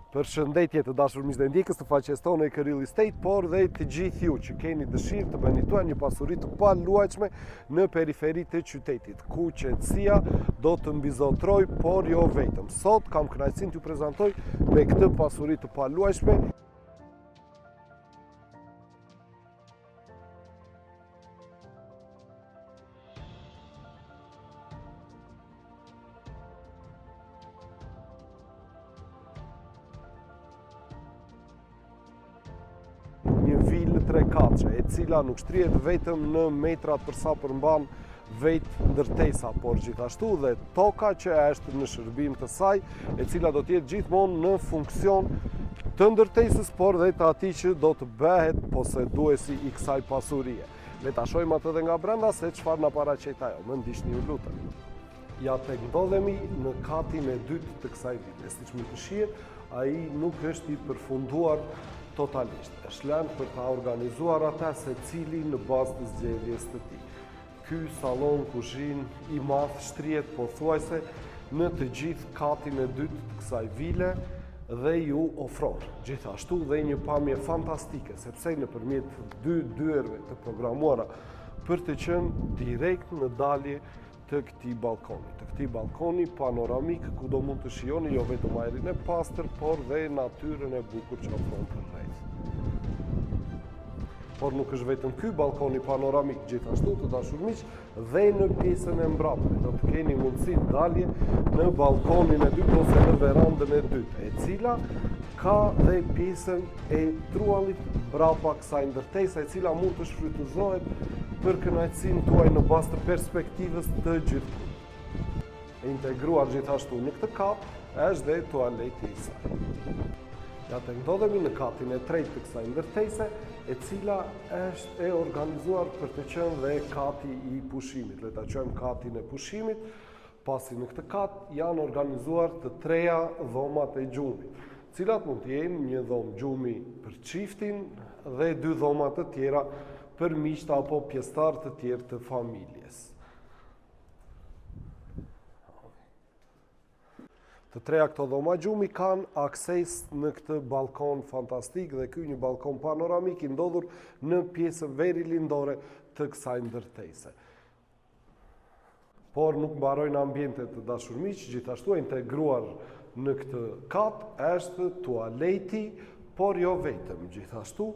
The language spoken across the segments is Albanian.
Përshëndetje të dashur miq dhe ndjekës të faqes tonë e Real Estate, por dhe të gjithë ju që keni dëshirë të bëni tuaj një pasuri të paluajtshme në periferi të qytetit, ku qetësia do të mbizotroj, por jo vetëm. Sot kam kënaqësinë t'ju prezantoj me këtë pasuri të paluajtshme. Një vilë 3 katëshe, e cila nuk shtrihet vetëm në metrat për sa përmban vetë ndërtesa, por gjithashtu dhe toka që është në shërbim të saj, e cila do të jetë gjithmonë në funksion të ndërtesës, por dhe të atij që do të bëhet poseduesi i kësaj pasurie. Le ta shohim atë edhe nga brenda se çfarë na paraqet ajo. Më ndiqni ju lutem. Ja tek ndodhemi në katin e dytë të kësaj vile. Siç më shihet, ai nuk është i përfunduar totalisht. Është lënë për ta organizuar ata secili në bazë të zgjedhjes të tij. Ky sallon kuzhinë i madh shtrihet pothuajse në të gjithë katin e dytë të kësaj vile dhe ju ofron gjithashtu dhe një pamje fantastike, sepse nëpërmjet dy dyerve të programuara për të qenë direkt në dalje të këtij balkoni panoramik, ku do mund të shihoni jo vetëm ajrin e pastër, por dhe natyrën e bukur që ofron përreth. Por nuk është vetëm ky balkoni panoramik, gjithashtu të dashur miq, dhe në pjesën e mbrapsme do të keni mundësi dalje në balkonin e dytë ose në verandën e dytë, e cila ka dhe pjesën e truallit brapa kësaj ndërtese, e cila mund të shfrytëzohet për kënaqësinë tuaj në bazë të perspektivës të gjithë. E integruar gjithashtu në këtë kat është dhe tualeti i saj. Ja të ndodhemi në katin e tretë të kësaj ndërtese, e cila është e organizuar për të qenë dhe kati i pushimit. Le ta quajmë katin e pushimit, pasi në këtë kat janë organizuar të treja dhomat e gjumit, cilat mund të jenë një dhomë gjumi për çiftin dhe 2 dhoma të tjera për miqtë apo pjesëtar të tjerë të familjes. Të treja këto dhoma gjumi kanë akses në këtë balkon fantastik dhe ky një balkon panoramik i ndodhur në pjesën verilindore të kësaj ndërtese. Por nuk mbarojnë ambientet të dashur miq, gjithashtu e integruar në këtë kat është tualeti, por jo vetëm, gjithashtu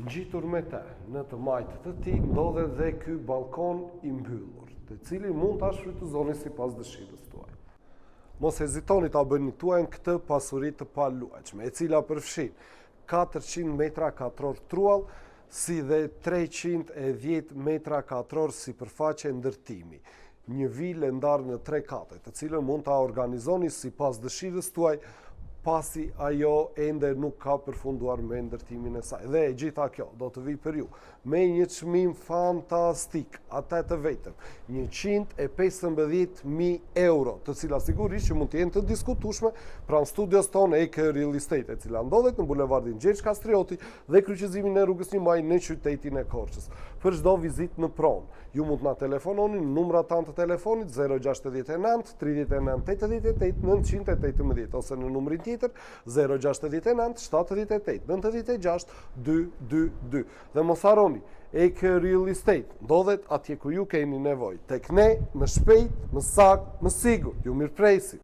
ngjitur me të në të majtët të tij ndodhet dhe ky balkon i mbyllur, të cilin mund ta shfrytëzoni sipas dëshirës tuaj. Mos hezitoni ta bëni tuaj këtë pasuri të paluajtshme, e cila përfshin 400 metra katror truall, si dhe 310 metra katror sipërfaqe ndërtimi. Një vilë ndarë në 3 kate, të cilën mund ta organizoni sipas dëshirës tuaj, pasi ajo ende nuk ka përfunduar me ndërtimin e saj. Dhe e gjitha kjo do të vi për ju me një çmim fantastik, atë të vetëm 115.000 euro, të cilat sigurisht që mund të jenë të diskutueshme pranë studios tonë e Real Estate, e cila ndodhet në bulevardin Gjergj Kastrioti dhe kryqëzimin e rrugës 1 Maj në qytetin e Korçës. Për çdo vizitë në pronë, ju mund na telefononi në numrat tanë të telefonit 069 39 88 918 ose në numrin tjetër 069 78 96 222. Dhe mos harroni, Real Estate ndodhet atje ku ju keni nevojë. Tek ne, më shpejt, më saktë, më sigurt. Ju mirpresim.